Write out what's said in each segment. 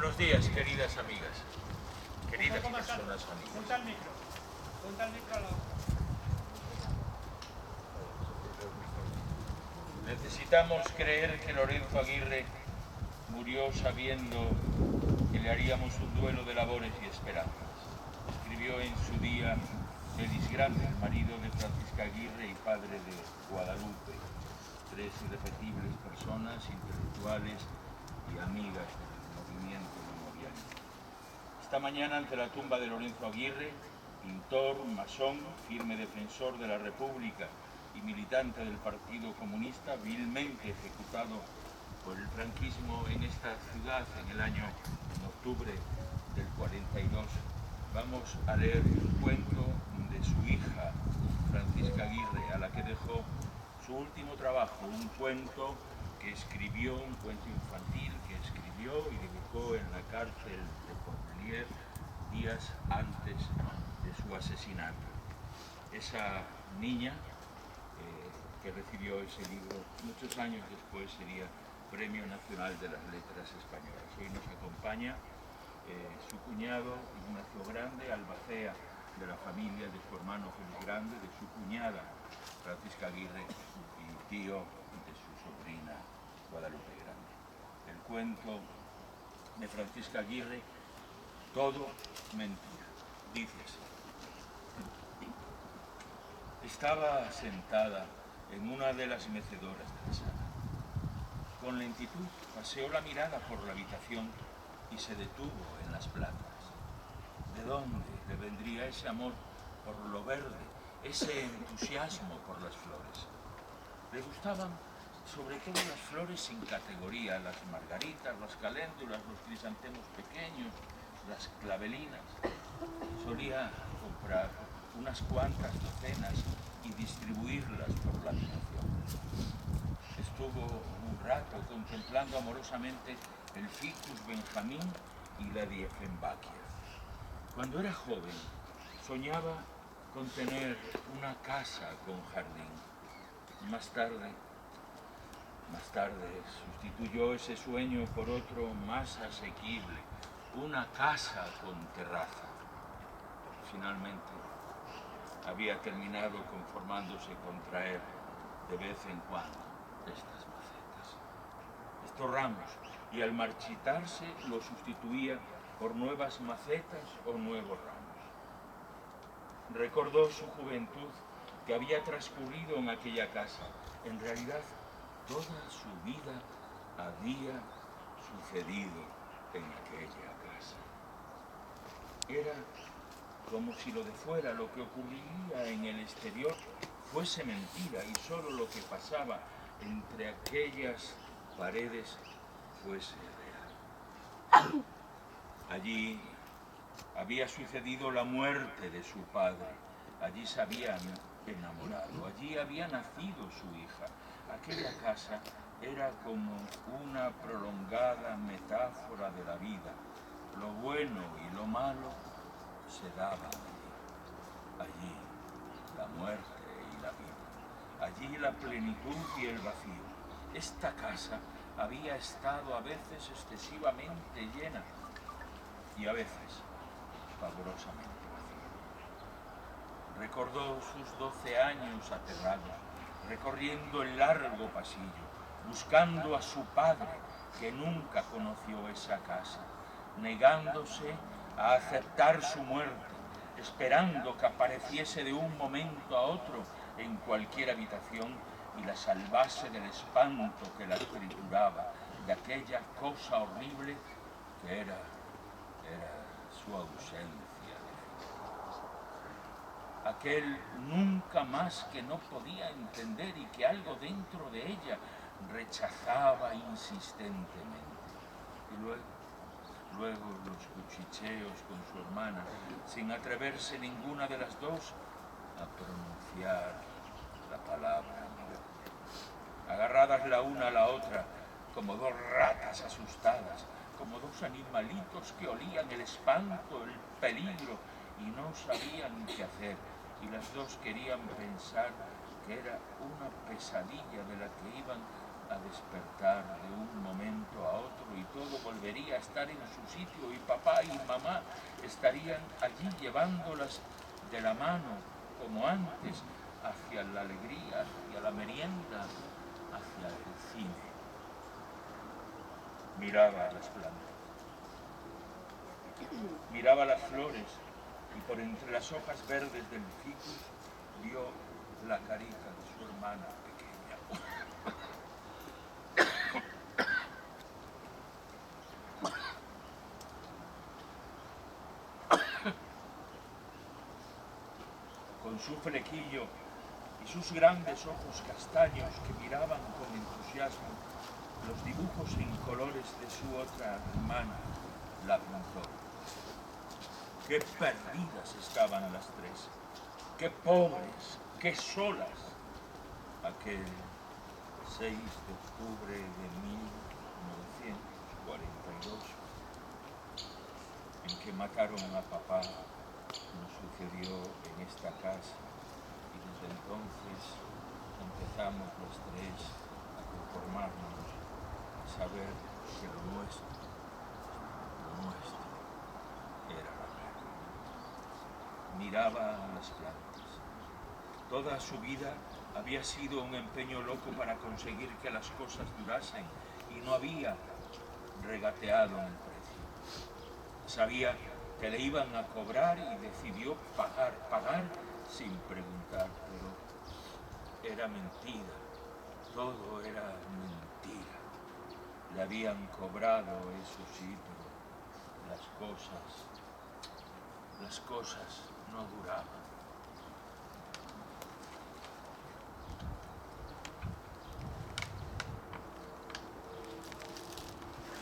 Buenos días, queridas amigas, queridas personas amigas. Ponte al micro a la otra. Necesitamos creer que Lorenzo Aguirre murió sabiendo que le haríamos un duelo de labores y esperanzas. Escribió en su día Félix Grande, el marido de Francisca Aguirre y padre de Guadalupe, tres irrepetibles personas intelectuales y amigas del movimiento memorial. Esta mañana, ante la tumba de Lorenzo Aguirre, pintor, masón, firme defensor de la República y militante del Partido Comunista, vilmente ejecutado por el franquismo en esta ciudad en octubre del 42, vamos a leer un cuento de su hija, Francisca Aguirre, a la que dejó su último trabajo, un cuento que escribió, un cuento infantil que escribió y dedicó en la cárcel de Portelier días antes de su asesinato. Esa niña que recibió ese libro muchos años después sería Premio Nacional de las Letras Españolas. Hoy nos acompaña su cuñado Ignacio Grande, albacea de la familia de su hermano Félix Grande, de su cuñada Francisca Aguirre y tío de su sobrina Guadalupe Grande. El cuento de Francisca Aguirre, todo mentira, dice así. Estaba sentada en una de las mecedoras de la sala. Con lentitud paseó la mirada por la habitación y se detuvo en las plantas. ¿De dónde le vendría ese amor por lo verde, ese entusiasmo por las flores? Le gustaban sobre todo las flores sin categoría, las margaritas, las caléndulas, los crisantemos pequeños, las clavelinas. Solía comprar unas cuantas docenas y distribuirlas por la habitación. Estuvo un rato contemplando amorosamente el Ficus Benjamín y la Dieffenbachia. Cuando era joven, soñaba con tener una casa con jardín. Más tarde sustituyó ese sueño por otro más asequible, una casa con terraza. Finalmente, había terminado conformándose con traer de vez en cuando estas macetas, estos ramos, y al marchitarse lo sustituía por nuevas macetas o nuevos ramos. Recordó su juventud que había transcurrido en aquella casa. En realidad, toda su vida había sucedido en aquella casa. Era como si lo de fuera, lo que ocurría en el exterior, fuese mentira y solo lo que pasaba entre aquellas paredes fuese real. Allí había sucedido la muerte de su padre, allí se habían enamorado, allí había nacido su hija. Aquella casa era como una prolongada metáfora de la vida. Lo bueno y lo malo se daban allí la muerte y la vida, allí la plenitud y el vacío. Esta casa había estado a veces excesivamente llena y a veces pavorosamente vacía. Recordó sus 12 años aterrados, recorriendo el largo pasillo, buscando a su padre, que nunca conoció esa casa, negándose a aceptar su muerte, esperando que apareciese de un momento a otro en cualquier habitación y la salvase del espanto que la trituraba, de aquella cosa horrible que era su ausencia de vida. Aquel nunca más que no podía entender y que algo dentro de ella rechazaba insistentemente. Y luego los cuchicheos con su hermana, sin atreverse ninguna de las dos a pronunciar la palabra muerte. Agarradas la una a la otra, como dos ratas asustadas, como dos animalitos que olían el espanto, el peligro, y no sabían qué hacer, y las dos querían pensar que era una pesadilla de la que iban a despertar de un momento a otro y todo volvería a estar en su sitio y papá y mamá estarían allí llevándolas de la mano como antes hacia la alegría, hacia la merienda, hacia el cine. Miraba a las plantas, miraba las flores y por entre las hojas verdes del ficus vio la carita de su hermana pequeña. Con su flequillo y sus grandes ojos castaños que miraban con entusiasmo los dibujos en colores de su otra hermana, la pintora. Qué perdidas estaban las tres, qué pobres, qué solas. Aquel 6 de octubre de 1942, en que mataron a papá, nos sucedió en esta casa y desde entonces empezamos los tres a conformarnos, a saber que lo nuestro era la guerra. Miraba a las plantas. Toda su vida había sido un empeño loco para conseguir que las cosas durasen y no había regateado en el precio. Sabía que le iban a cobrar y decidió pagar sin preguntar, pero era mentira, todo era mentira. Le habían cobrado, eso sí, pero las cosas no duraban.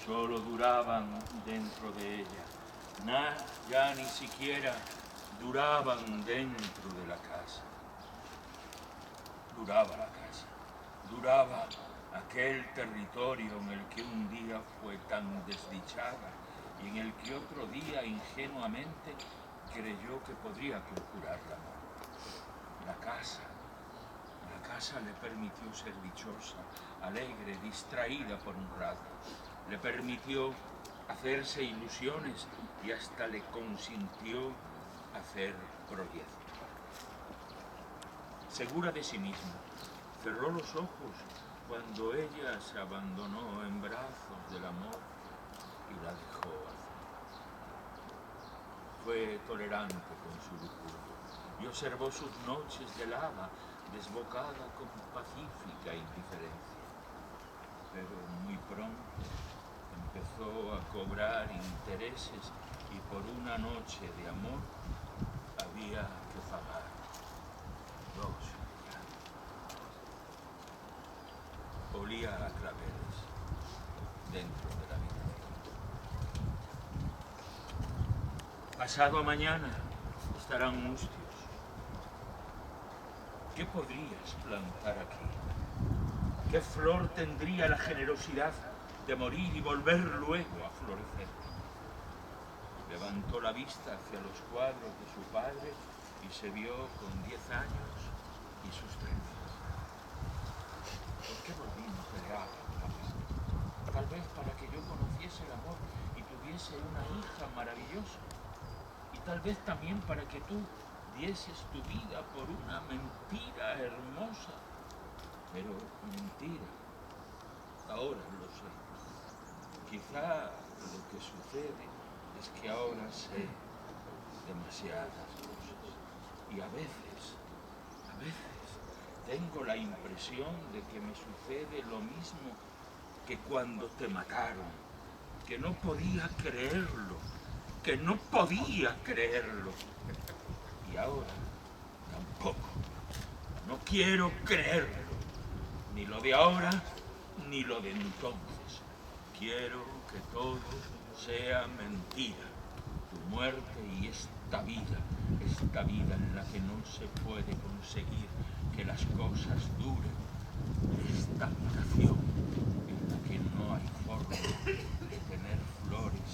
Solo duraban dentro de ella. Ya ni siquiera duraban dentro de la casa. Duraba la casa, duraba aquel territorio en el que un día fue tan desdichada y en el que otro día ingenuamente creyó que podría procurar la muerte. La casa le permitió ser dichosa, alegre, distraída por un rato. Le permitió hacerse ilusiones y hasta le consintió hacer proyectos. Segura de sí misma, cerró los ojos cuando ella se abandonó en brazos del amor y la dejó hacer. Fue tolerante con su lujuria y observó sus noches de lava desbocada con pacífica indiferencia. Pero muy pronto empezó a cobrar intereses y por una noche de amor había que pagar 2 llantos. Olía a claveles dentro de la habitación. Pasado mañana estarán mustios. ¿Qué podrías plantar aquí? ¿Qué flor tendría la generosidad de morir y volver luego a florecer? Levantó la vista hacia los cuadros de su padre y se vio con 10 años y sus trenzas. ¿Por qué volvimos de grave, papá? Tal vez para que yo conociese el amor y tuviese una hija maravillosa. Y tal vez también para que tú dieses tu vida por una mentira hermosa. Pero mentira. Ahora lo sé. Quizá lo que sucede es que ahora sé demasiadas cosas. Y a veces tengo la impresión de que me sucede lo mismo que cuando te mataron, que no podía creerlo, Y ahora tampoco, no quiero creerlo, ni lo de ahora, ni lo de entonces. Quiero que todo sea mentira, tu muerte y esta vida en la que no se puede conseguir que las cosas duren, esta habitación en la que no hay forma de tener flores